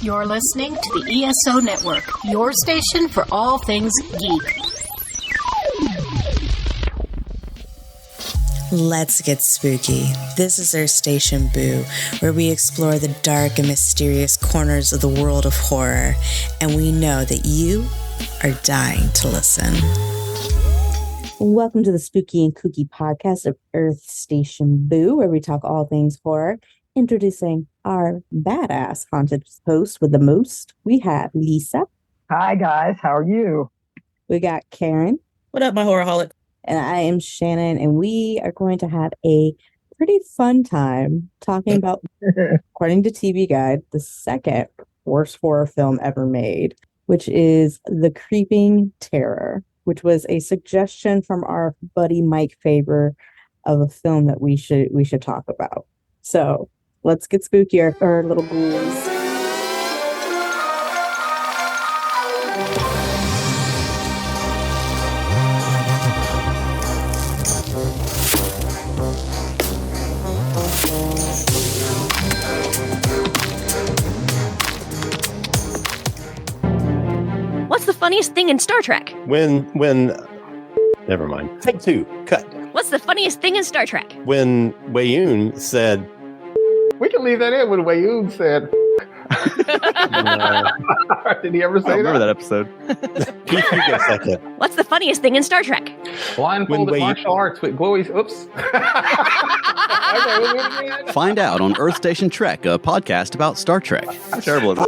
You're listening to the ESO Network, your station for all things geek. Let's get spooky. This is our station Boo, where we explore the dark and mysterious corners of the world of horror, and we know that you are dying to listen. Welcome to the Spooky and Kooky podcast of Earth Station Boo, where we talk all things horror. Introducing our badass haunted host with the most, we have Lisa. Hi, guys. How are you? We got Karen. What up, my horrorholic? And I am Shannon, and we are going to have a pretty fun time talking about, according to TV Guide, the second worst horror film ever made, which is The Creeping Terror, which was a suggestion from our buddy Mike Faber of a film that we should talk about. So let's get spookier, our little ghouls. What's the funniest thing in Star Trek? When never mind. Take two. Cut. What's the funniest thing in Star Trek? When Wayoon said, we can leave that in when Wayoon said. Did he ever say I remember that episode. Keith, you get a second. What's the funniest thing in Star Trek? Blindfolded martial arts with glowy. Oops. Okay, Find out on Earth Station Trek, a podcast about Star Trek. I'm terrible at it.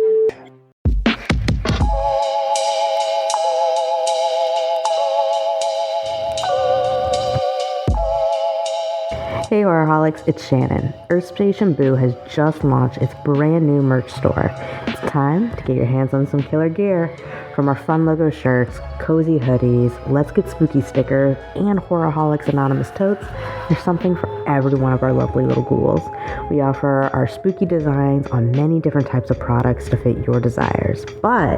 Hey Horrorholics, it's Shannon. Earth Station Boo has just launched its brand new merch store. It's time to get your hands on some killer gear. From our fun logo shirts, cozy hoodies, Let's Get Spooky stickers, and Horrorholics Anonymous totes, there's something for every one of our lovely little ghouls. We offer our spooky designs on many different types of products to fit your desires. But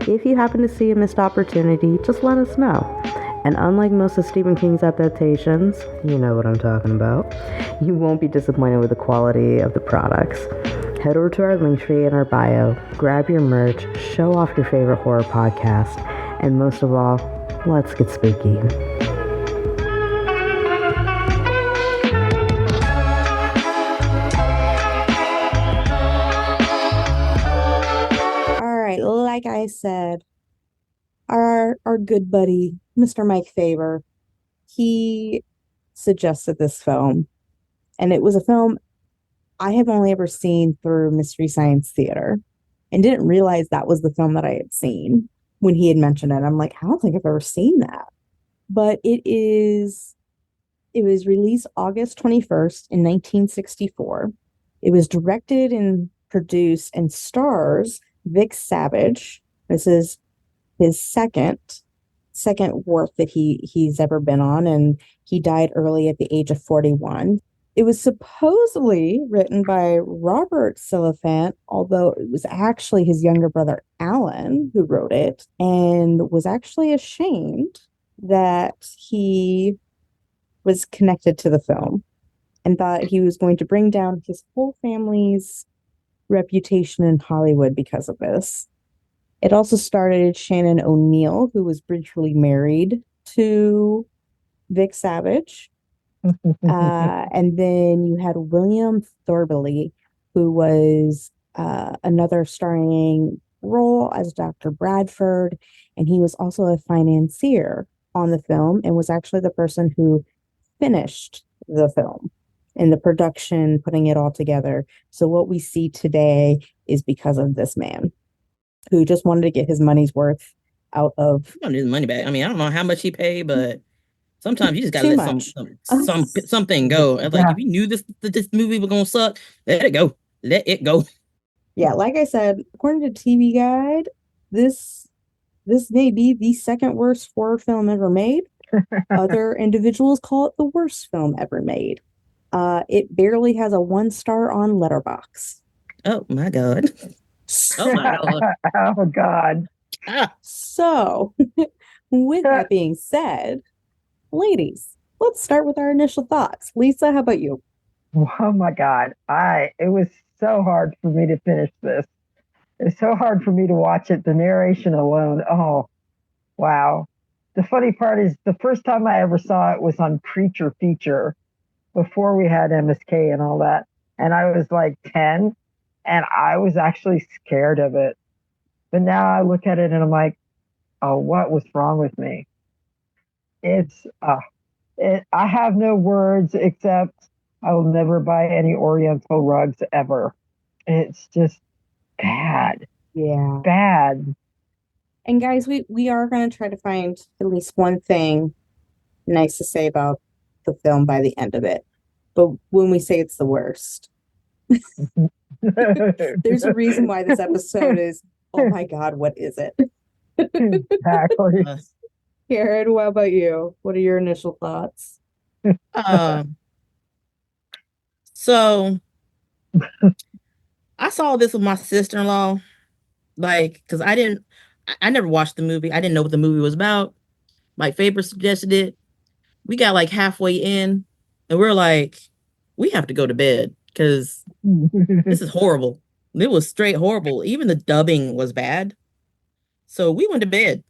if you happen to see a missed opportunity, just let us know. And unlike most of Stephen King's adaptations, you know what I'm talking about, you won't be disappointed with the quality of the products. Head over to our link tree in our bio, grab your merch, show off your favorite horror podcast, and most of all, let's get spooky. All right, like I said, our good buddy, Mr. Mike Faber, he suggested this film, and it was a film I have only ever seen through Mystery Science Theater and didn't realize that was the film that I had seen when he had mentioned it. I'm like, I don't think I've ever seen that. But it was released August 21st in 1964. It was directed and produced and stars Vic Savage. This is his second work that he's ever been on, and he died early at the age of 41. It was supposedly written by Robert Silliphant, although it was actually his younger brother Alan who wrote it, and was actually ashamed that he was connected to the film and thought he was going to bring down his whole family's reputation in Hollywood because of this. It also started Shannon O'Neill, who was briefly married to Vic Savage. And then you had William Thornley, who was another starring role as Dr. Bradford. And he was also a financier on the film and was actually the person who finished the film and the production, putting it all together. So what we see today is because of this man, who just wanted to get his money's worth out of... I don't need his money back. I mean, I don't know how much he paid, but sometimes you just gotta let something go. Like, if you knew this movie was gonna suck, let it go. Let it go. Yeah, like I said, according to TV Guide, this may be the second worst horror film ever made. Other individuals call it the worst film ever made. It barely has a 1-star on Letterboxd. Oh my God. Oh my God. Oh God. So, with that being said, ladies, let's start with our initial thoughts. Lisa, how about you? Oh my God. It was so hard for me to finish this. It's so hard for me to watch it. The narration alone. Oh, wow. The funny part is the first time I ever saw it was on Creature Feature before we had MSK and all that. And I was like 10 and I was actually scared of it. But now I look at it and I'm like, oh, what was wrong with me? It's, I have no words except I will never buy any Oriental rugs ever. It's just bad. Yeah. Bad. And guys, we are going to try to find at least one thing nice to say about the film by the end of it. But when we say it's the worst, there's a reason why this episode is, oh my God, what is it? Exactly. Karen, what about you? What are your initial thoughts? So I saw this with my sister-in-law, like, because I never watched the movie. I didn't know what the movie was about. My favorite suggested it. We got like halfway in, and we're like, we have to go to bed because this is horrible. It was straight horrible. Even the dubbing was bad. So we went to bed.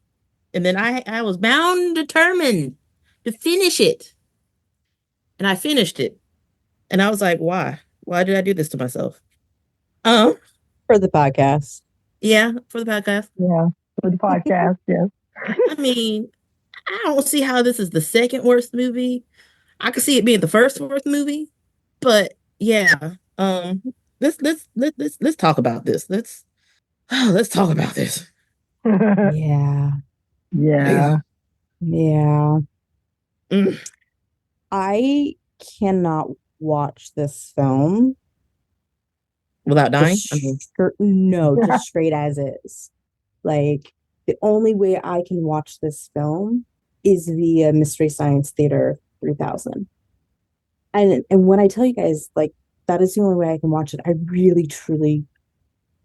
And then I was bound and determined to finish it. And I finished it. And I was like, why? Why did I do this to myself? For the podcast. Yeah, for the podcast. Yeah, for the podcast, yes. I mean, I don't see how this is the second worst movie. I could see it being the first worst movie. But yeah, let's talk about this. Let's talk about this. Yeah. Yeah. Yeah. I cannot watch this film without dying. No, just straight as is. Like, the only way I can watch this film is via Mystery Science Theater 3000. And when I tell you guys, like, that is the only way I can watch it, I really, truly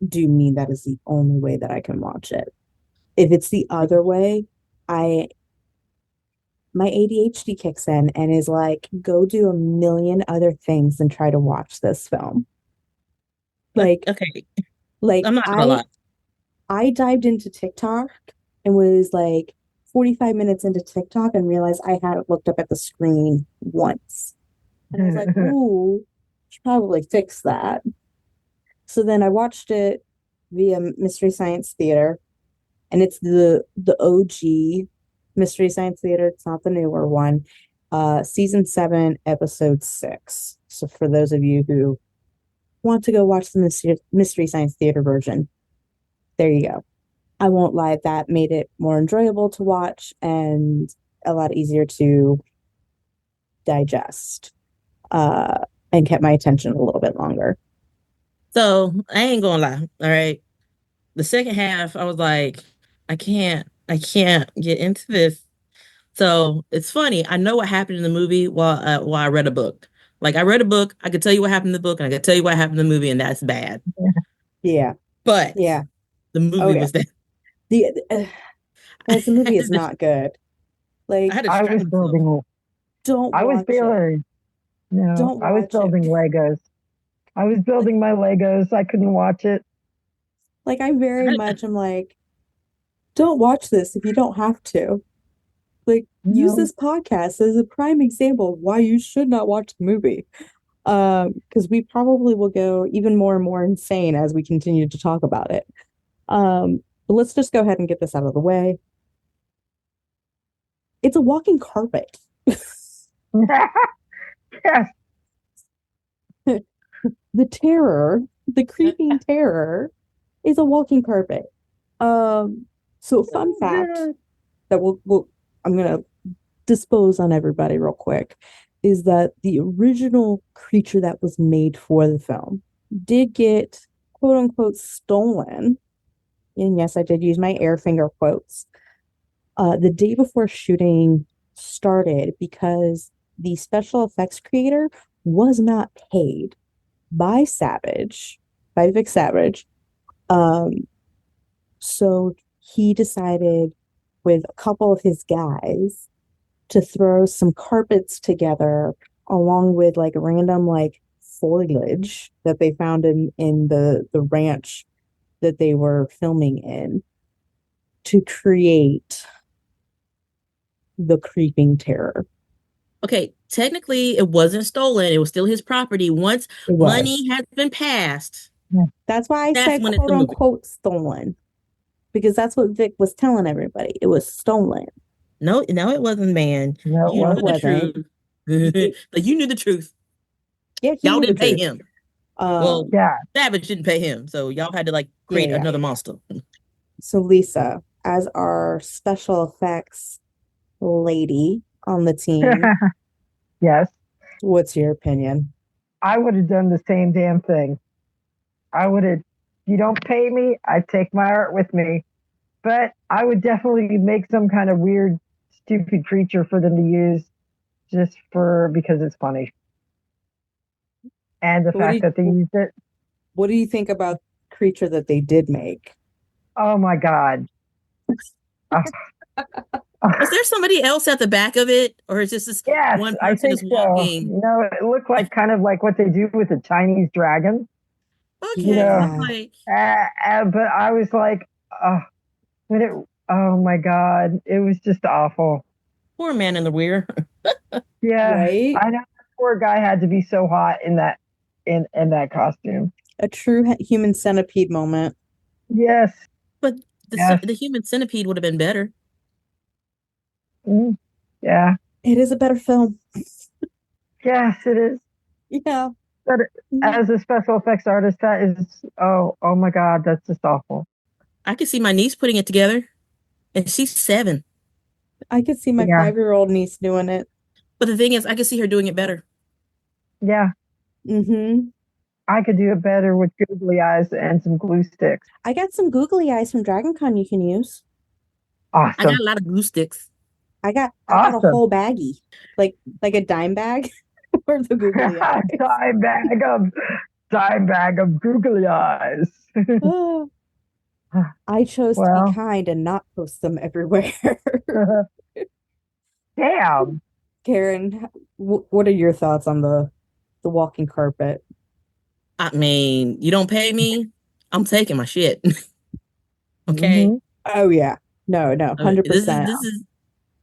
do mean that is the only way that I can watch it. If it's the other way, my ADHD kicks in and is like, go do a million other things and try to watch this film. Like, okay. Like, I'm not gonna lie. I dived into TikTok and was like 45 minutes into TikTok and realized I hadn't looked up at the screen once. And I was like, ooh, should probably fix that. So then I watched it via Mystery Science Theater, and it's the OG Mystery Science Theater. It's not the newer one. Season 7, episode 6. So for those of you who want to go watch the Mystery Science Theater version, there you go. I won't lie, that made it more enjoyable to watch and a lot easier to digest, and kept my attention a little bit longer. So I ain't gonna lie. All right. The second half, I was like, I can't get into this. So it's funny. I know what happened in the movie while I read a book. Like, I read a book, I could tell you what happened in the book, and I could tell you what happened in the movie, and that's bad. Yeah. But yeah, the movie was that. The movie is not good. Like, I was building. Don't. I was building. No, don't I was building Legos. I was building my Legos. I couldn't watch it. Like, I very much am like, don't watch this if you don't have to. Like, use this podcast as a prime example of why you should not watch the movie. Because we probably will go even more and more insane as we continue to talk about it. But let's just go ahead and get this out of the way. It's a walking carpet. Yes. The terror, the creeping terror, is a walking carpet. So fun fact that I'm gonna dispose on everybody real quick is that the original creature that was made for the film did get quote unquote stolen. And yes, I did use my air finger quotes. The day before shooting started because the special effects creator was not paid by Vic Savage. So he decided with a couple of his guys to throw some carpets together along with like random like foliage that they found in the ranch that they were filming in to create the creeping terror. Okay, technically it wasn't stolen. It was still his property. Once money has been passed. That's why I said quote unquote stolen. Because that's what Vic was telling everybody. It was stolen. No, it wasn't, man. No, you knew it wasn't. The truth. Like, you knew the truth. Yeah, y'all didn't pay him. Well, yeah, Savage didn't pay him, so y'all had to like create another monster. So Lisa, as our special effects lady on the team, yes. What's your opinion? I would have done the same damn thing. I would have. You don't pay me, I take my art with me. But I would definitely make some kind of weird, stupid creature for them to use, just because it's funny. And the fact that they used it. What do you think about the creature that they did make? Oh my God. Was there somebody else at the back of it, or is this one person is walking? So. You know, it looked like kind of like what they do with the Chinese dragon. Okay, you know, but I was like, oh my God, it was just awful. Poor man in the rear. Yeah, right? I know that poor guy had to be so hot in that costume. A true human centipede moment. Yes, but the human centipede would have been better. Yeah, it is a better film. Yes, it is. Yeah. But as a special effects artist, that is, oh my God, that's just awful. I could see my niece putting it together, and she's 7. I could see my 5-year-old niece doing it. But the thing is, I could see her doing it better. Yeah. Mm-hmm. I could do it better with googly eyes and some glue sticks. I got some googly eyes from DragonCon you can use. Awesome. I got a lot of glue sticks. I got a whole baggie, like a dime bag for the googly eyes. dime bag of googly eyes. I chose to be kind and not post them everywhere. Damn. Karen, what are your thoughts on the walking carpet? I mean, you don't pay me, I'm taking my shit. Okay. Mm-hmm. Oh yeah. No, 100%.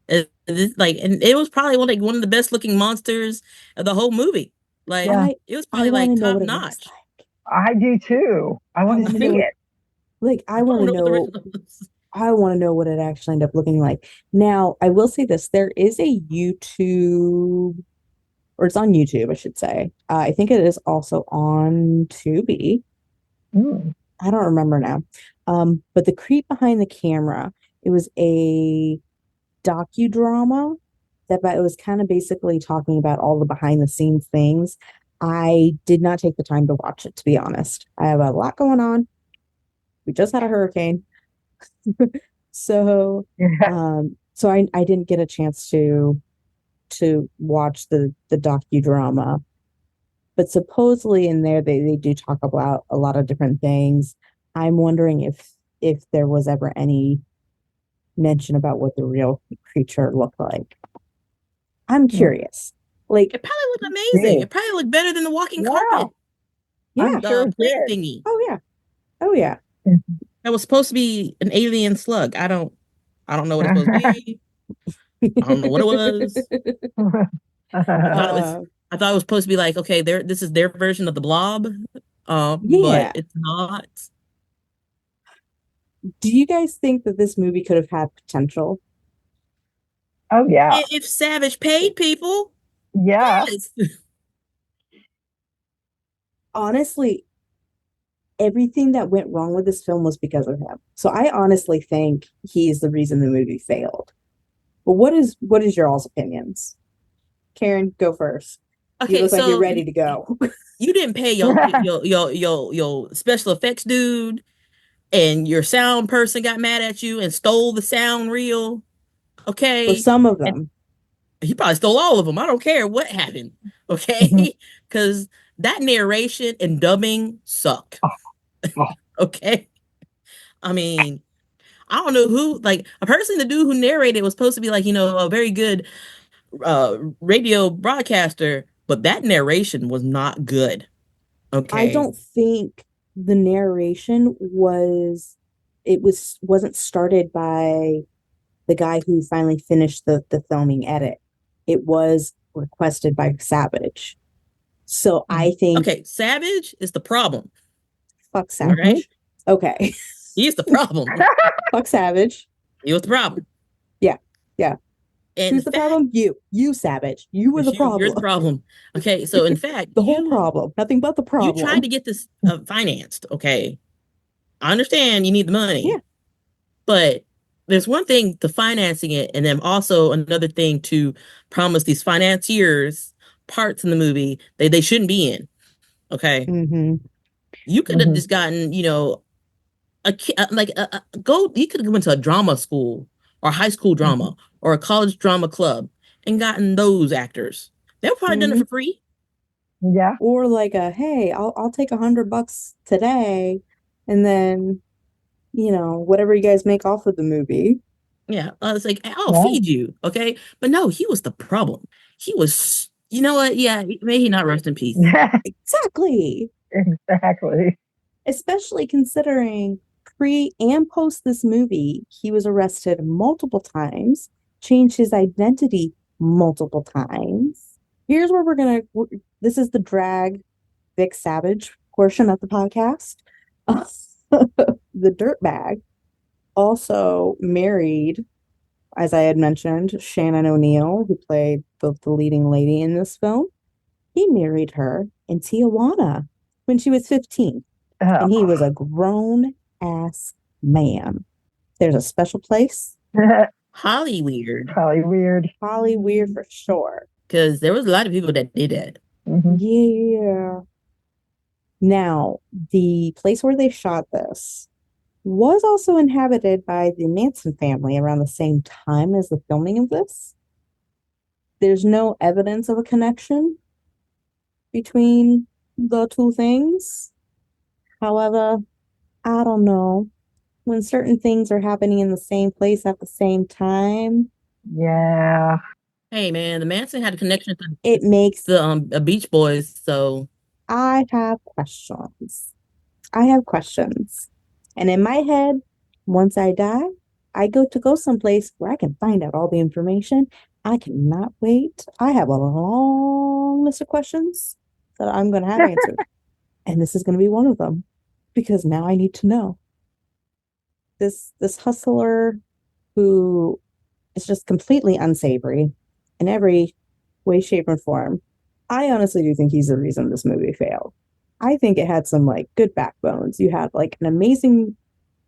This is like, and it was probably one of the best looking monsters of the whole movie. Like, it was probably like top notch. I do too. I want to see it. Like, I want to know. I want to know what it actually ended up looking like. Now, I will say this: there is a YouTube, or it's on YouTube, I should say. I think it is also on Tubi. I don't remember now. But the creep behind the camera, it was a docudrama that it was kind of basically talking about all the behind the scenes things. I did not take the time to watch it, to be honest. I have a lot going on. We just had a hurricane. So I didn't get a chance to watch the docudrama. But supposedly in there they do talk about a lot of different things. I'm wondering if there was ever any mention about what the real creature looked like. I'm curious. Like, it probably looked amazing. It probably looked better than the walking carpet. Yeah, the plate thingy. Oh yeah. That was supposed to be an alien slug. I don't know what it's supposed to be. I don't know what it was. I thought it was supposed to be like, okay, this is their version of the Blob. But it's not. Do you guys think that this movie could have had potential? Oh yeah. If Savage paid people. Yeah. Yes. Honestly, everything that went wrong with this film was because of him. So I honestly think he's the reason the movie failed. But what is your all's opinions? Karen, go first. Okay, you look like you're ready to go. You didn't pay your special effects dude, and your sound person got mad at you and stole the sound reel. Okay. For some of them. And he probably stole all of them. I don't care what happened. Okay. Because that narration and dubbing sucked. Okay. I mean, I don't know who, like, the dude who narrated was supposed to be like, a very good radio broadcaster, but that narration was not good. Okay. I don't think the narration wasn't started by the guy who finally finished the filming edit. It was requested by Savage. So I think okay, Savage is the problem. Fuck Savage. Right? Okay. He's the problem. Fuck Savage. He was the problem. Yeah. And who's the problem? You Savage. You were the problem. You're the problem. Okay, so in fact, the whole problem, nothing but the problem. You tried to get this financed. Okay, I understand you need the money. Yeah. But there's one thing to financing it, and then also another thing to promise these financiers parts in the movie they shouldn't be in. Okay. Mm-hmm. You could have just gotten, you know, you could have went to a drama school or high school drama or a college drama club and gotten those actors. They'll probably done it for free. Yeah. Or like hey, I'll take $100 today, and then, you know, whatever you guys make off of the movie. Yeah, it's like I'll feed you, okay? But no, he was the problem. He was, you know what? Yeah, may he not rest in peace. Exactly. Especially considering pre and post this movie, he was arrested multiple times, changed his identity multiple times. Here's where this is the drag Vic Savage portion of the podcast. The dirtbag also married, as I had mentioned, Shannon O'Neill, who played the leading lady in this film. He married her in Tijuana when she was 15. And he was a grown-ass man. There's a special place. Hollyweird. Hollyweird for sure. Because there was a lot of people that did that. Mm-hmm. Yeah. Now, the place where they shot this was also inhabited by the Manson family around the same time as the filming of this. There's no evidence of a connection between the two things. However, I don't know. When certain things are happening in the same place at the same time. Yeah. Hey man, the Manson had a connection to it makes the Beach Boys, so I have questions. And in my head, once I die, I go someplace where I can find out all the information. I cannot wait. I have a long list of questions that I'm going to have answered. And this is going to be one of them, because now I need to know. This hustler who is just completely unsavory in every way, shape, and form. I honestly do think he's the reason this movie failed. I think it had some like good backbones. You had like an amazing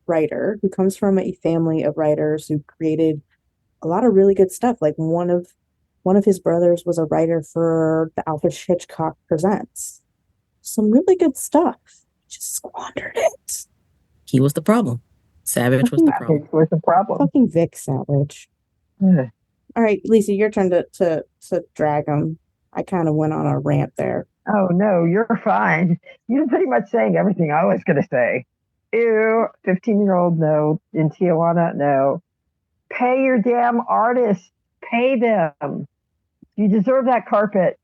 writer who comes from a family of writers who created a lot of really good stuff. Like one of his brothers was a writer for the Alfred Hitchcock Presents. Some really good stuff. Just squandered it. He was the problem. Savage was the problem. Fucking Vic Savage. Yeah. All right, Lisa, your turn to drag him. I kind of went on a rant there. Oh, no, you're fine. You're pretty much saying everything I was going to say. Ew, 15-year-old, no. In Tijuana, no. Pay your damn artists. Pay them. You deserve that carpet.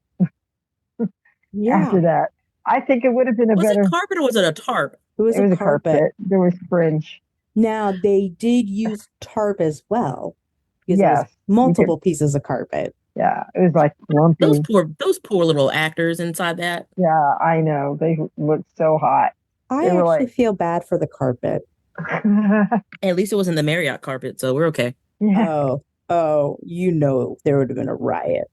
Yeah. After that. I think it would have been Was it carpet or was it a tarp? It was a carpet. There was fringe. Now, they did use tarp as well. Because there was multiple pieces of carpet. Yeah, it was like lumpy. Those poor little actors inside that. Yeah, I know. They looked so hot. I actually feel bad for the carpet. At least it wasn't the Marriott carpet, so we're okay. Yeah. Oh, you know there would have been a riot.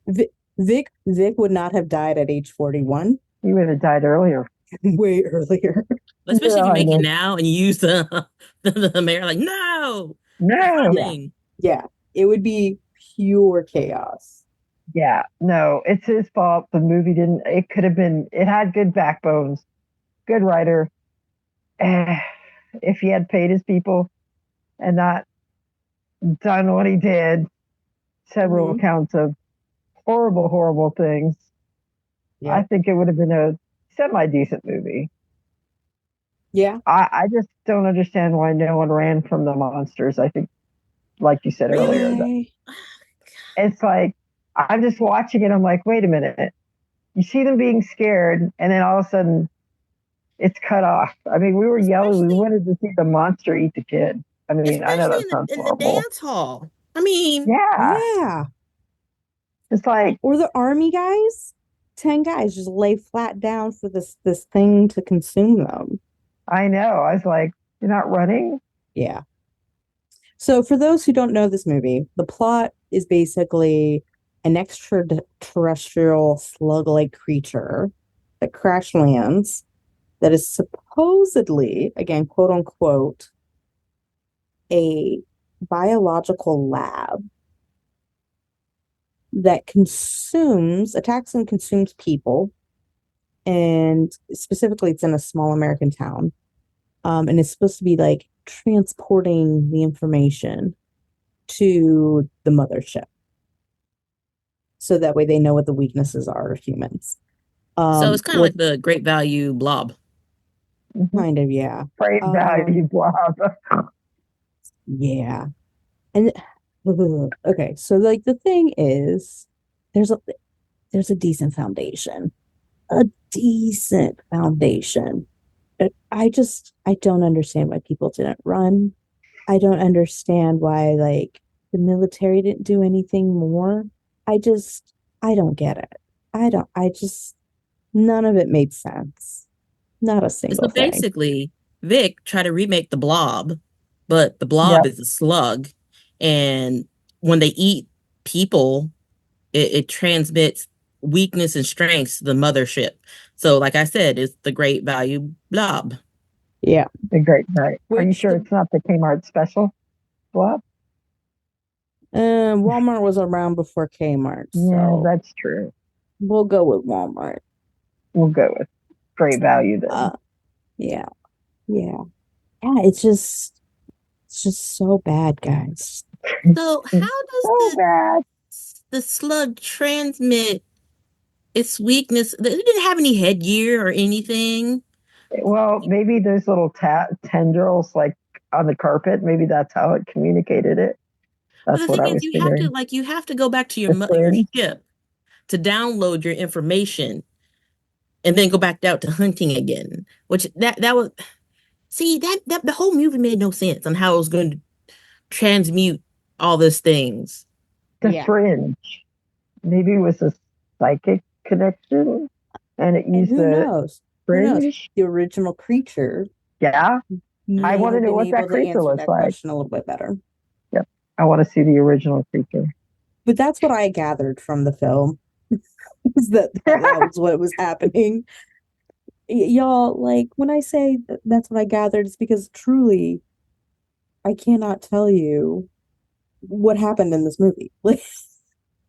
Vic would not have died at age 41. He would have died earlier. Way earlier. Especially if you make it now and you use the mayor, like, no. Yeah, it would be pure chaos. Yeah, no, it's his fault. The movie it had good backbones, good writer. If he had paid his people and not done what he did, several accounts of horrible things, I think it would have been a semi-decent movie. Yeah. I just don't understand why no one ran from the monsters. I think, like you said earlier, it's like, I'm just watching it. I'm like, wait a minute. You see them being scared, and then all of a sudden it's cut off. I mean, we were yelling. We Especially- wanted to see the monster eat the kid. I mean, I know that Especially sounds in the horrible. dance hall. I mean, Yeah. It's like, Or the army guys. 10 guys just lay flat down for this thing to consume them. I know. I was like, you're not running? Yeah. So for those who don't know this movie, the plot is basically an extraterrestrial slug-like creature that crash lands that is supposedly, again, quote unquote, a biological lab that attacks and consumes people. And specifically, it's in a small American town. And it's supposed to be like transporting the information to the mothership. So that way they know what the weaknesses are of humans. so it's kind of like the Great Value Blob. Kind of, yeah. Great Value Blob. Yeah. And okay, so like the thing is, there's a decent foundation. A decent foundation. But I don't understand why people didn't run. I don't understand why like the military didn't do anything more. I don't get it. None of it made sense. Not a single So thing. basically, Vic tried to remake the Blob, but the Blob is a slug, and when they eat people, it transmits weakness and strengths to the mothership. So, like I said, it's the Great Value Blob. Yeah, the Great Value. Are you sure it's not the Kmart special Blob? Walmart was around before Kmart. Yeah, So that's true. we'll go with Walmart. We'll go with Great Value then. Yeah. It's just so bad, guys. So how does the slug transmit its weakness? It didn't have any headgear or anything. Well, maybe those little tendrils like on the carpet. Maybe that's how it communicated it. That's what I was figuring. You have to go back to your ship to download your information, and then go back out to hunting again. Which that was that the whole movie made no sense on how it was going to transmute all these things. The fringe. Maybe it was a psychic connection, and it used the fringe. The original creature. Yeah, I want to know what that creature looks like. A little bit better. Yep, I want to see the original creature. But that's what I gathered from the film. that was what was happening. Y'all, like when I say that's what I gathered, it's because truly, I cannot tell you what happened in this movie.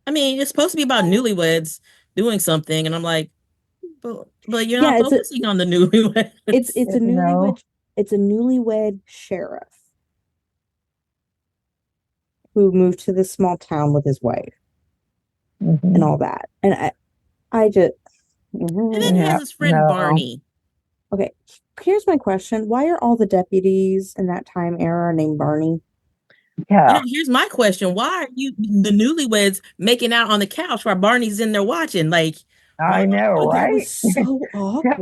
I mean, it's supposed to be about newlyweds doing something, and I'm like, but you're not focusing on the newlyweds. It's a newlywed. It's a newlywed sheriff who moved to this small town with his wife and all that. And I just. And then he has his friend Barney. Okay, here's my question: why are all the deputies in that time era named Barney? Yeah. Here's my question: why are the newlyweds making out on the couch while Barney's in there watching? Like, I know, right? That was so awkward.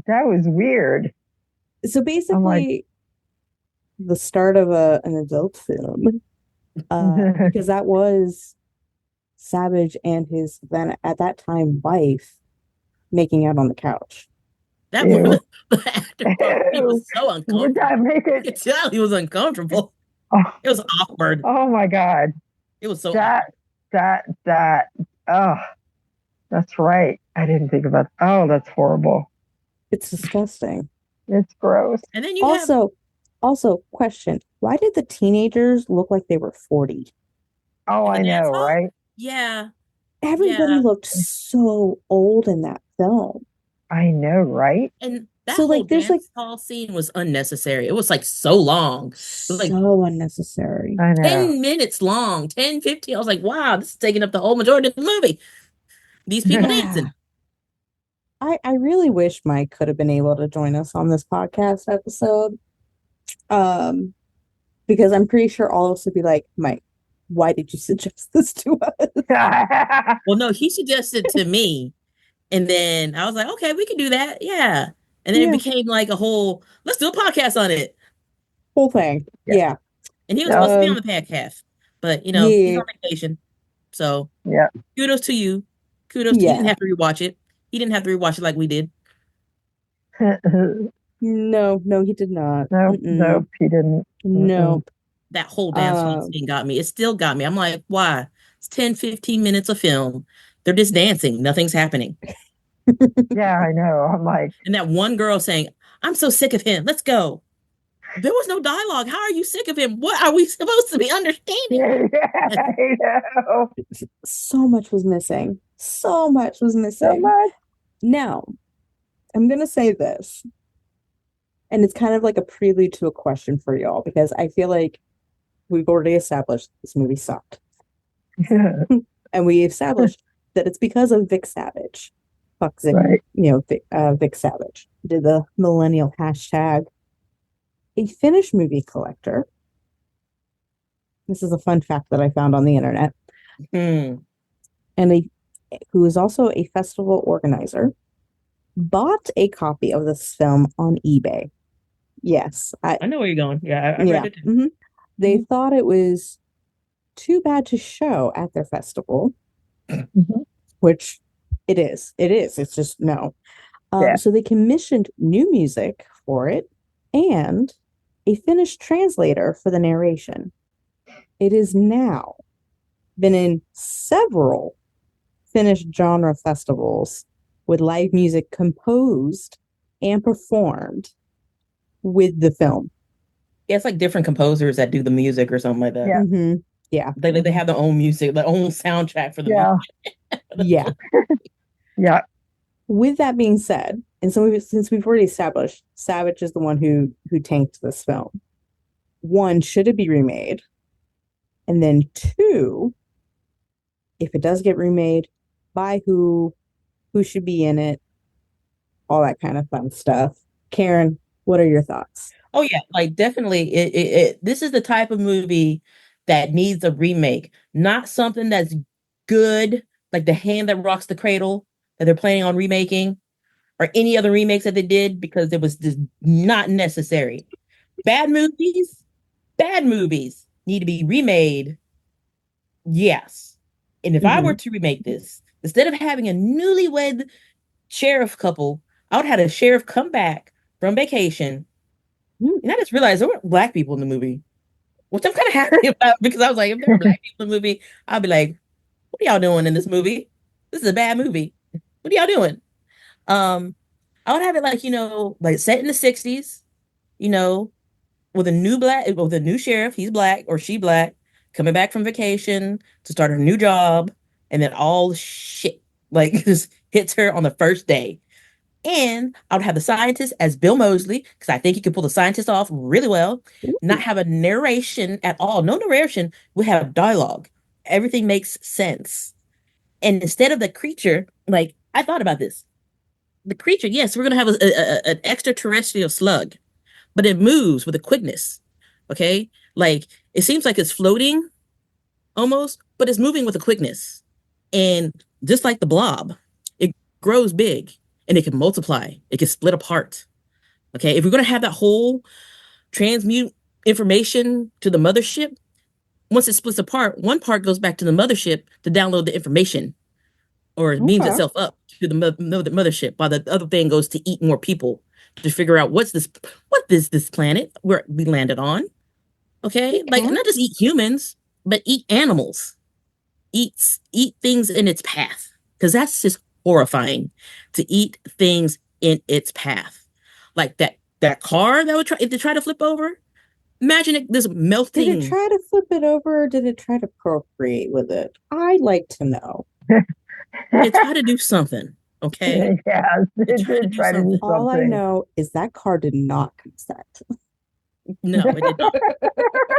That was weird. So basically, the start of an adult film, because that was Savage and his then at that time wife making out on the couch. That was he was so uncomfortable. Would that make it? You could tell he was uncomfortable. It was awkward. Oh my God. It was so that's right. I didn't think about that's horrible. It's disgusting. It's gross. And then you also question, why did the teenagers look like they were 40? Oh, I know, right? Yeah. Everybody looked so old in that film. I know, right? And that whole dance hall scene was unnecessary. It was like so long. So unnecessary. I know. 10 minutes long, 10, 15. I was like, wow, this is taking up the whole majority of the movie. These people dancing. I really wish Mike could have been able to join us on this podcast episode. Because I'm pretty sure all of us would be like, Mike, why did you suggest this to us? Well, no, he suggested to me. And then I was like, okay, we can do that. Yeah. And then Yeah. it became like a whole, let's do a podcast on it. Whole thing. Yeah. And he was supposed to be on the podcast, but he's on vacation. So kudos to you. Kudos to you. He didn't have to rewatch it. He didn't have to rewatch it like we did. No, he did not. Nope, he didn't. No. That whole dance scene got me. It still got me. I'm like, why? It's 10, 15 minutes of film. They're just dancing. Nothing's happening. Yeah, I know. I'm like, and that one girl saying, I'm so sick of him. Let's go. There was no dialogue. How are you sick of him? What are we supposed to be understanding? I know. So much was missing. So much. Now, I'm going to say this, and it's kind of like a prelude to a question for y'all, because I feel like we've already established this movie sucked. And we established that it's because of Vic Savage. Fuck Vic, Vic Savage. Did the millennial hashtag. A Finnish movie collector. This is a fun fact that I found on the internet. And who is also a festival organizer, bought a copy of this film on eBay. Yes. I know where you're going. Yeah, I read it too. Mm-hmm. They thought it was too bad to show at their festival, which it is. It's just no. So they commissioned new music for it and a Finnish translator for the narration. It is now been in several Finnish genre festivals with live music composed and performed with the film. Yeah, it's like different composers that do the music or something like that. Yeah. Mm-hmm. Yeah. They have their own music, their own soundtrack for the music. Yeah. With that being said, and since we've already established Savage is the one who tanked this film, one, should it be remade? And then two, if it does get remade, by who should be in it, all that kind of fun stuff. Karen, what are your thoughts? Oh yeah, like definitely this is the type of movie that needs a remake, not something that's good, like The Hand That Rocks the Cradle that they're planning on remaking, or any other remakes that they did, because it was just not necessary. Bad movies need to be remade. Yes. And if I were to remake this, instead of having a newlywed sheriff couple, I would have had a sheriff come back from vacation. And I just realized there weren't black people in the movie, which I'm kind of happy about, because I was like, if there were black people in the movie, I'd be like, what are y'all doing in this movie? This is a bad movie. What are y'all doing? I would have it like, like set in the 60s, with a new sheriff. He's black or she black, coming back from vacation to start her new job. And then all shit like just hits her on the first day. And I would have the scientist as Bill Moseley, because I think he could pull the scientist off really well. Not have a narration at all. No narration. We have dialogue. Everything makes sense. And instead of the creature, like, I thought about this. The creature, yes, we're going to have an extraterrestrial slug, but it moves with a quickness. Okay? Like, it seems like it's floating almost, but it's moving with a quickness. And just like the blob, it grows big. And it can multiply. It can split apart. Okay, if we're going to have that whole transmute information to the mothership, once it splits apart, one part goes back to the mothership to download the information, or it beams itself up to the mothership, while the other thing goes to eat more people to figure out what is this planet where we landed on. Okay, like not just eat humans, but eat animals, eat things in its path, because that's just horrifying to eat things in its path. Like that car that would try to flip over. Imagine it this melting. Did it try to flip it over, or did it try to procreate with it? I'd like to know. It tried to do something. Okay. Yeah, it did try to do something. All I know is that car did not consent. No, it did not.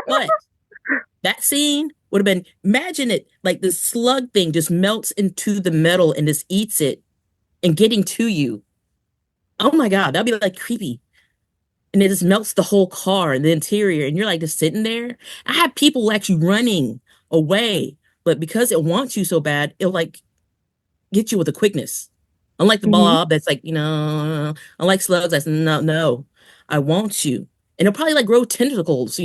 But that scene would have been, imagine it, like the slug thing just melts into the metal and just eats it and getting to you. Oh my God, that'd be like creepy. And it just melts the whole car and the interior, and you're like just sitting there. I have people actually running away, but because it wants you so bad, it'll like get you with a quickness. Unlike the Mhm. blob, that's like, unlike slugs, that's no, I want you. And it'll probably like grow tentacles,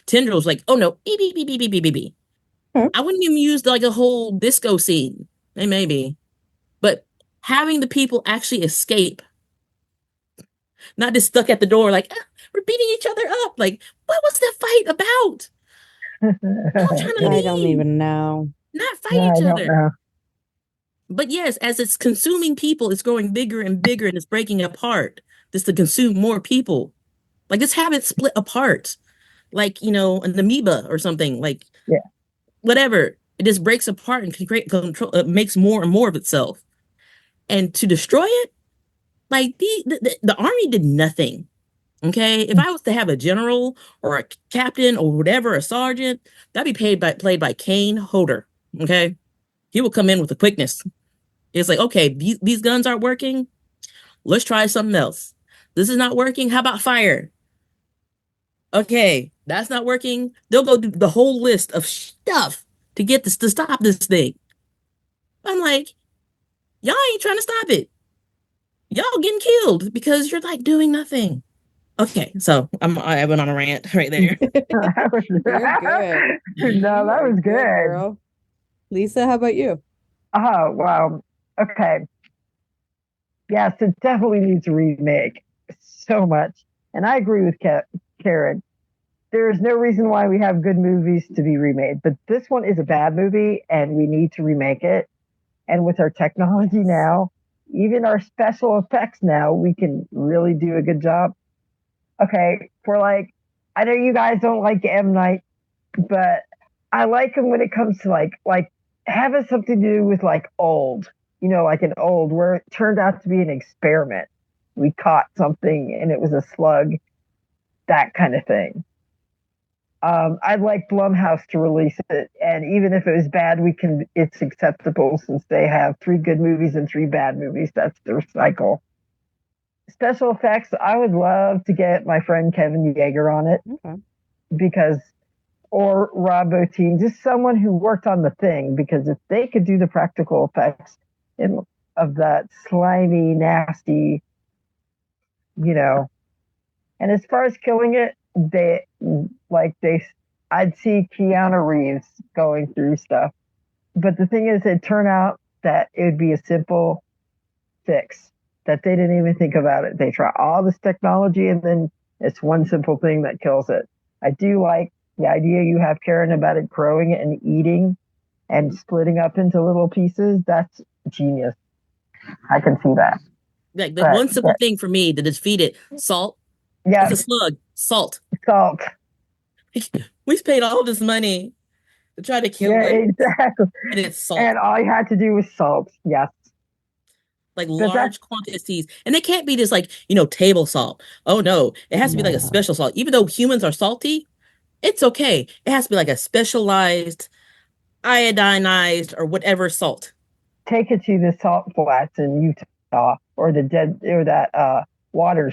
tendrils like, oh no, beep, beep, beep, beep, beep, beep, beep, beep. Okay. I wouldn't even use like a whole disco scene. Maybe. But having the people actually escape, not just stuck at the door, like, we're beating each other up. Like, what was the fight about? Y'all trying to I don't leave, even know. not fight I each don't other. know. But yes, as it's consuming people, it's growing bigger and bigger and it's breaking apart. Just to consume more people. Like, just have it split apart. Like, an amoeba or something. Like, Yeah. whatever. It just breaks apart and can create control. It makes more and more of itself. And to destroy it, like the army did nothing. Okay, if I was to have a general or a captain or whatever, a sergeant, that'd be played by Kane Hodder. Okay, he will come in with the quickness. It's like, okay, these guns aren't working. Let's try something else. This is not working. How about fire? Okay, that's not working. They'll go do the whole list of stuff to get this to stop this thing. I'm like, y'all ain't trying to stop it. Y'all getting killed because you're like doing nothing. Okay, so I went on a rant right there. You're good. No, that was good. Girl. Lisa, how about you? Oh, wow. Okay. Yes, it definitely needs a remake so much. And I agree with Karen. There is no reason why we have good movies to be remade, but this one is a bad movie and we need to remake it. And with our technology now, even our special effects now, we can really do a good job. Okay, for like, I know you guys don't like M. Night, but I like him when it comes to like having something to do with like old, like an old where it turned out to be an experiment. We caught something and it was a slug, that kind of thing. I'd like Blumhouse to release it, and even if it was bad, it's acceptable since they have 3 good movies and 3 bad movies. That's their cycle. Special effects, I would love to get my friend Kevin Yeager on it. Okay. Or Rob Bottin, just someone who worked on the thing, because if they could do the practical effects of that slimy, nasty, and as far as killing it, I'd see Keanu Reeves going through stuff. But the thing is, it turned out that it would be a simple fix, that they didn't even think about it. They try all this technology and then it's one simple thing that kills it. I do like the idea you have, Karen, about it growing and eating and splitting up into little pieces. That's genius. I can see that. Like the one simple thing for me to defeat it, salt. Yeah. It's a slug. Salt. Salt. We paid all this money to try to kill it. Exactly. And it's salt. And all you had to do was salt. Yes. Like large quantities. And it can't be just like, table salt. Oh no. It has to be like a special salt. Even though humans are salty, it's okay. It has to be like a specialized, iodinized, or whatever salt. Take it to the salt flats in Utah or that water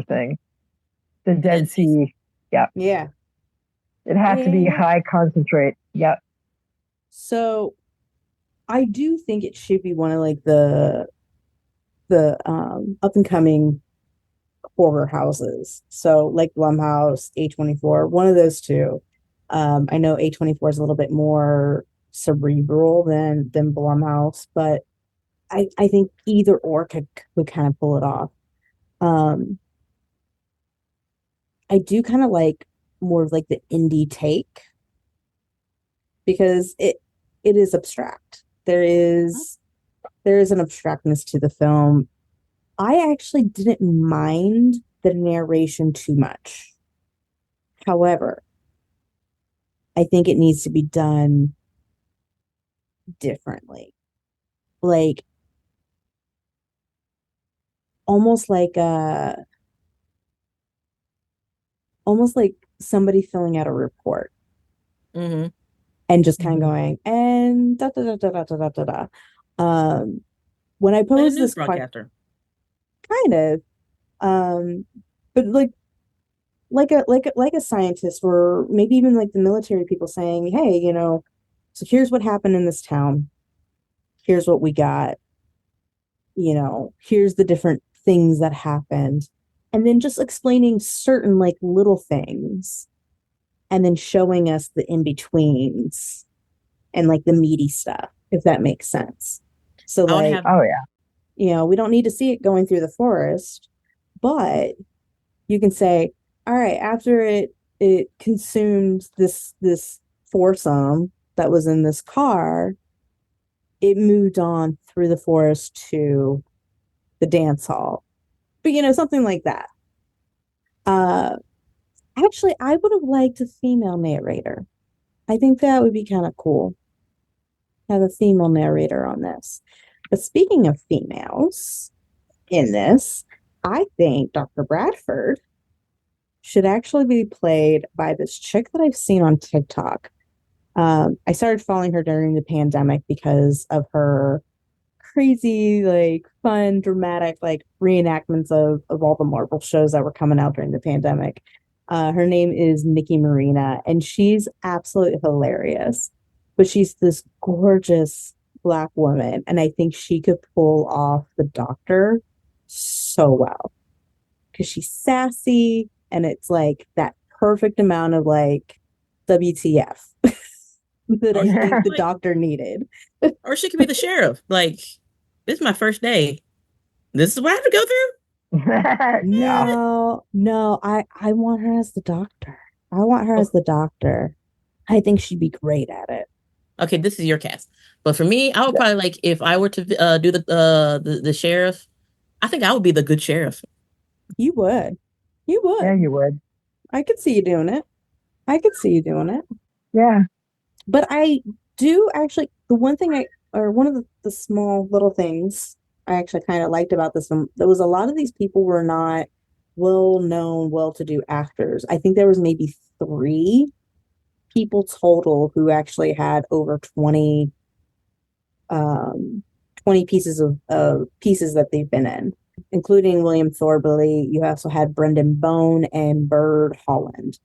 thing. The Dead Sea. Yeah. Yeah. It has to be high concentrate. Yep. So I do think it should be one of like the up and coming horror houses. So like Blumhouse, A24, one of those two. I know A24 is a little bit more cerebral than Blumhouse, but I think either or would kind of pull it off. I do kind of like more of like the indie take because it is abstract. There is an abstractness to the film. I actually didn't mind the narration too much. However, I think it needs to be done differently. Like almost like somebody filling out a report. Mm-hmm. And just kind of going and da da da da da da da da. When I posed this question, kind of, but like a scientist or maybe even like the military people saying, hey, so here's what happened in this town. Here's what we got. here's the different things that happened. And then just explaining certain like little things and then showing us the in-betweens and like the meaty stuff, if that makes sense. So like, oh yeah, we don't need to see it going through the forest, but you can say, all right, after it consumed this foursome that was in this car, it moved on through the forest to the dance hall. But something like that. Actually, I would have liked a female narrator. I think that would be kind of cool. Have a female narrator on this. But speaking of females in this, I think Dr. Bradford should actually be played by this chick that I've seen on TikTok. I started following her during the pandemic because of her crazy, like fun, dramatic, like reenactments of all the Marvel shows that were coming out during the pandemic. Her name is Nikki Marina, and she's absolutely hilarious. But she's this gorgeous Black woman, and I think she could pull off the Doctor so well because she's sassy, and it's like that perfect amount of like WTF that I think the Doctor needed. Or she could be the sheriff. Like, this is my first day. This is what I have to go through. No, I want her as the Doctor. I want her as the Doctor. I think she'd be great at it. Okay, this is your cast. But for me, I would probably like, if I were to do the sheriff, I think I would be the good sheriff. You would. Yeah, you would. I could see you doing it. Yeah. But I do actually, the one thing one of the small little things I actually kind of liked about this one, there was a lot of these people were not well-known, well-to-do actors. I think there was maybe 3 people total who actually had over 20 pieces of pieces that they've been in, including William Thornbury. You also had Brendan Bone and Bird Holland.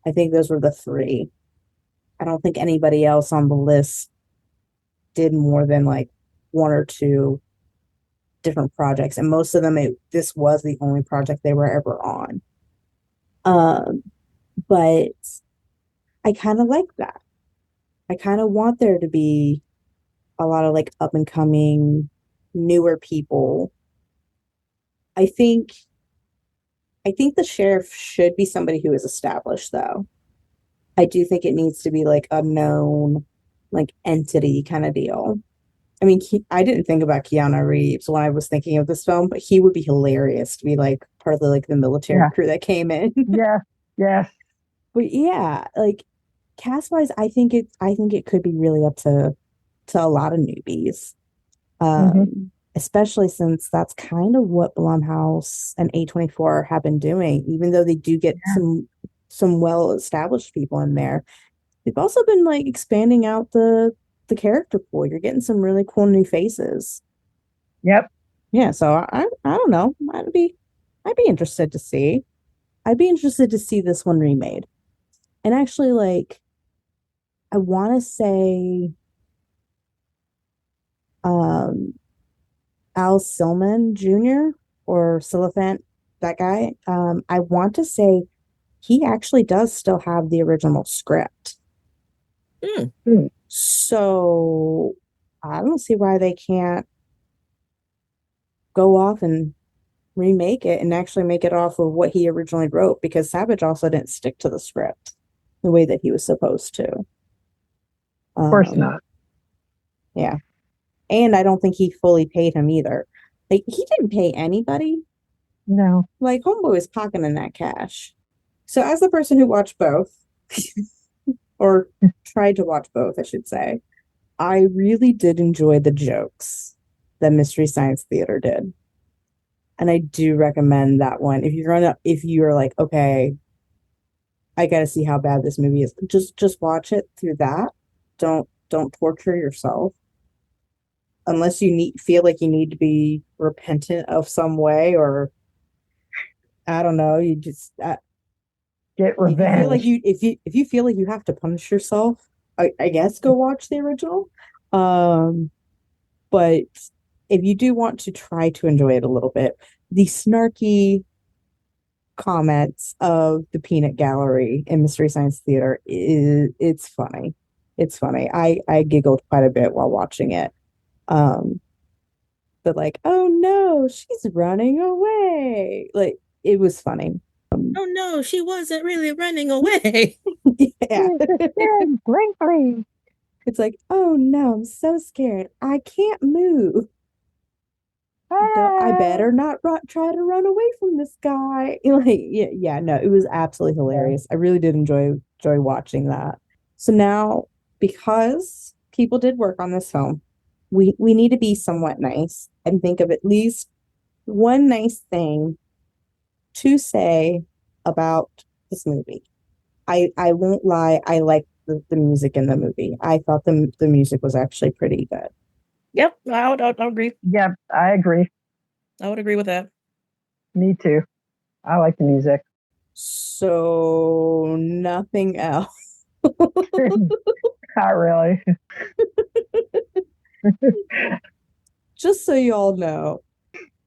I think those were the 3. I don't think anybody else on the list did more than like 1 or 2 different projects, and most of them this was the only project they were ever on. But I kind of like that. I kind of want there to be a lot of like up and coming newer people. I think the sheriff should be somebody who is established, though. I do think it needs to be like a known like entity kind of deal. I mean, I didn't think about Keanu Reeves when I was thinking of this film, but he would be hilarious to be like part of the military crew that came in. Yes. But yeah, like cast wise, I think it could be really up to a lot of newbies. Especially since that's kind of what Blumhouse and A24 have been doing, even though they do get some well-established people in there. They've also been like expanding out the character pool. You're getting some really cool new faces. Yep. Yeah, so I don't know. I'd be interested to see. I'd be interested to see this one remade. And actually, like, I want to say Al Silman Jr. or Silliphant, that guy. I want to say he actually does still have the original script. So I don't see why they can't go off and remake it and actually make it off of what he originally wrote, because Savage also didn't stick to the script the way that he was supposed to. Of course not. Yeah. And I don't think he fully paid him either. Like, he didn't pay anybody. No. Like, Homeboy was pocketing that cash. So as the person who watched both, or tried to watch both, I should say, I really did enjoy the jokes that Mystery Science Theater did. And I do recommend that one. If you're like, okay, I gotta see how bad this movie is, just watch it through that. Don't torture yourself. Unless you feel like you need to be repentant of some way, or I don't know, you just get revenge. If you feel like you have to punish yourself, I guess go watch the original. But if you do want to try to enjoy it a little bit, the snarky comments of the peanut gallery in Mystery Science Theater it's funny. It's funny. I giggled quite a bit while watching it. But like, oh no, she's running away. Like it was funny. Oh no, she wasn't really running away. Yeah. Blankly. It's like, oh no, I'm so scared. I can't move. I better not try to run away from this guy. Like, yeah, no, it was absolutely hilarious. I really did enjoy watching that. So now, because people did work on this film, we need to be somewhat nice and think of at least one nice thing to say about this movie. I won't lie, I like the music in the movie. I thought the music was actually pretty good. Yep, I would agree. Yep, I agree. I would agree with that. Me too. I like the music. So nothing else. Not really. Just so y'all know,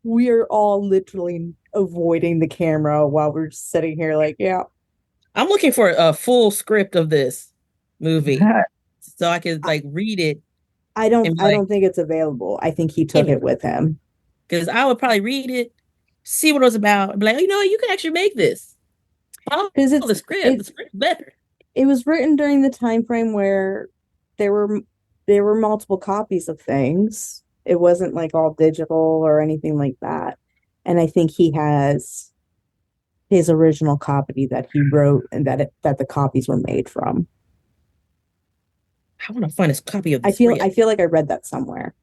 we are all literally avoiding the camera while we're sitting here like, yeah. I'm looking for a full script of this movie so I could like read it. I don't think it's available. I think he took it with him. Because I would probably read it, see what it was about, and be like, you know, you can actually make this. Because the script's better. It was written during the time frame where there were multiple copies of things. It wasn't like all digital or anything like that. And I think he has his original copy that he wrote and that the copies were made from. I want to find a copy of this. I feel like I read that somewhere.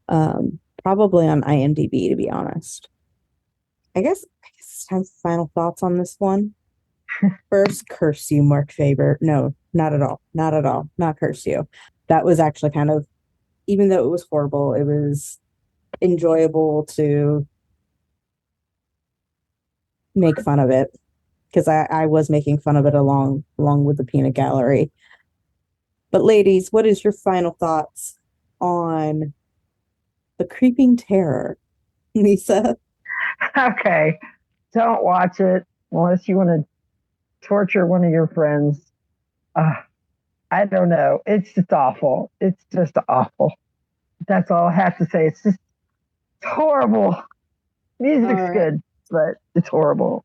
Probably on IMDb, to be honest. I guess it's time for final thoughts on this one. First, curse you, Mark Faber. No, not at all. Not at all. Not curse you. That was actually kind of, even though it was horrible, it was enjoyable to make fun of it. Because I was making fun of it along with the peanut gallery. But ladies, what is your final thoughts on the creeping terror? Lisa? Okay. Don't watch it unless you want to torture one of your friends. I don't know. It's just awful. It's just awful. That's all I have to say. It's just horrible. Music's good, but it's horrible.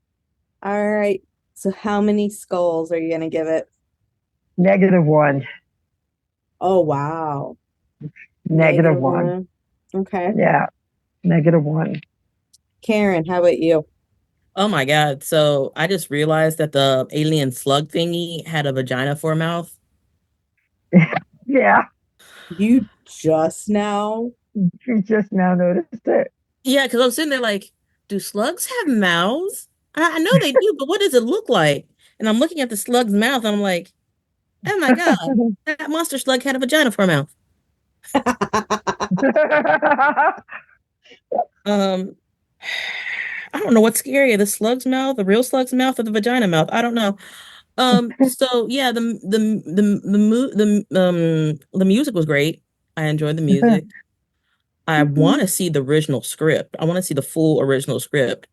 All right. So how many skulls are you going to give it? -1. Oh, wow. -1. Okay. Yeah. -1. Karen, how about you? Oh my God. So I just realized that the alien slug thingy had a vagina for a mouth. Yeah. You just now noticed it. Yeah, because I was sitting there like, do slugs have mouths? I know they do, but what does it look like? And I'm looking at the slug's mouth, and I'm like, oh my God, that monster slug had a vagina for a mouth. I don't know what's scarier, the slug's mouth, the real slug's mouth, or the vagina mouth. I don't know. So yeah, the music was great. I enjoyed the music. I want to see the original script. I want to see the full original script.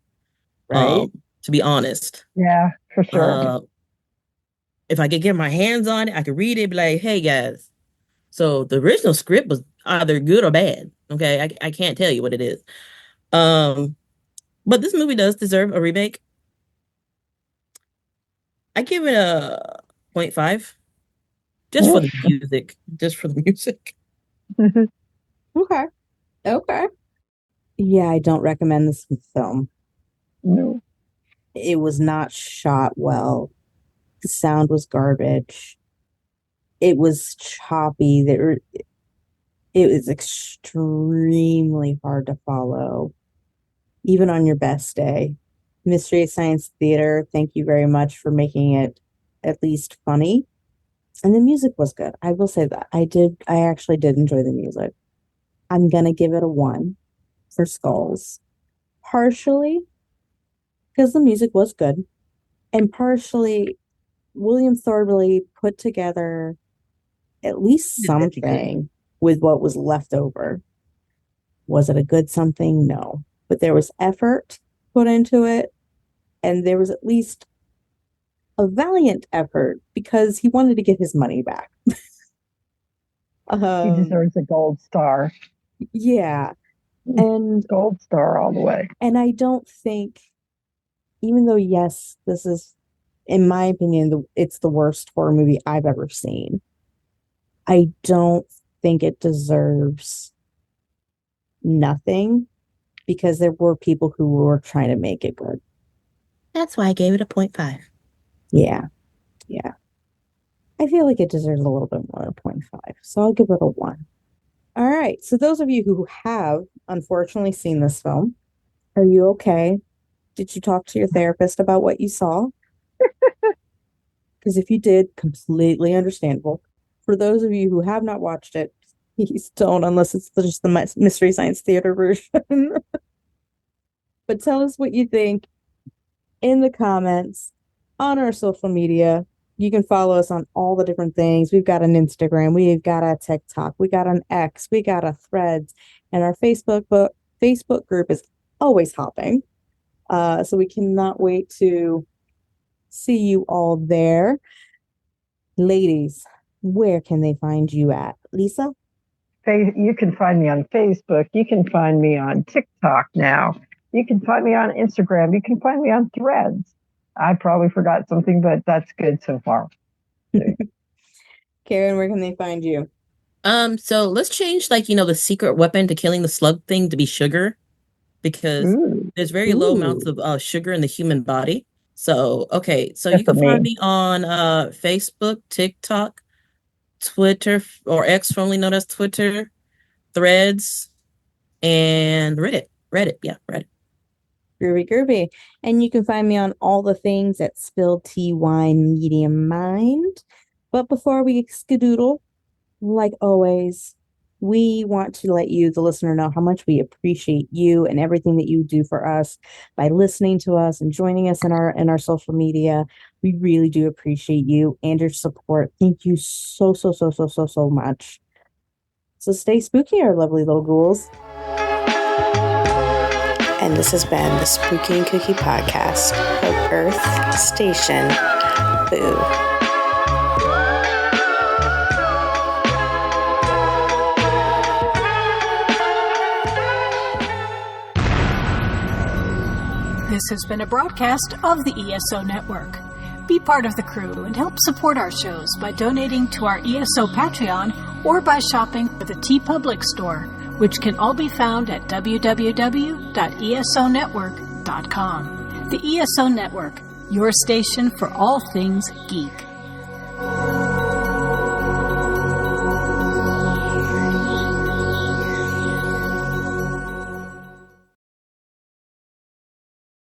Right. To be honest. Yeah, for sure. If I could get my hands on it, I could read it, be like, hey guys. So the original script was either good or bad. Okay. I can't tell you what it is. But this movie does deserve a remake. I give it a 0.5. Just for the music. Just for the music. Okay. Okay. Yeah, I don't recommend this film. No. It was not shot well. The sound was garbage. It was choppy. It was extremely hard to follow, even on your best day. Mystery Science Theater, thank you very much for making it at least funny. And the music was good. I will say that. I actually did enjoy the music. I'm going to give it a 1 for skulls. Partially because the music was good. And partially, William Thornley put together at least something with what was left over. Was it a good something? No. But there was effort put into it, and there was at least a valiant effort because he wanted to get his money back. He deserves a gold star. Yeah. And gold star all the way. And I don't think, even though, yes, this is, in my opinion, it's the worst horror movie I've ever seen, I don't think it deserves nothing, because there were people who were trying to make it good. That's why I gave it a 0.5. Yeah. Yeah. I feel like it deserves a little bit more than 0.5. So I'll give it a 1. All right. So those of you who have unfortunately seen this film, are you okay? Did you talk to your therapist about what you saw? Because if you did, completely understandable. For those of you who have not watched it, please don't, unless it's just the Mystery Science Theater version. But tell us what you think in the comments on our social media. You can follow us on all the different things. We've got an Instagram, we've got a TikTok, we got an X, we got a Threads, and our Facebook group is always hopping. So we cannot wait to see you all there. Ladies, where can they find you at? Lisa? You can find me on Facebook. You can find me on TikTok now. You can find me on Instagram. You can find me on Threads. I probably forgot something, but that's good so far. Karen, where can they find you? So let's change, the secret weapon to killing the slug thing to be sugar, because there's very low amounts of sugar in the human body. So, okay. So you can find me on Facebook, TikTok, Twitter, or X, formerly known as Twitter, Threads, and Reddit. Yeah, Reddit. Groovy. And you can find me on all the things at Spilled Tea Wine Medium Mind. But before we skedoodle, like always, we want to let you, the listener, know how much we appreciate you and everything that you do for us by listening to us and joining us in our social media. We really do appreciate you and your support. Thank you so much. So stay spooky, our lovely little ghouls. And this has been the Spooky and Kooky podcast of Earth Station Boo. This has been a broadcast of the ESO Network. Be part of the crew and help support our shows by donating to our ESO Patreon or by shopping at the TeePublic store, which can all be found at www.esonetwork.com. The ESO Network, your station for all things geek.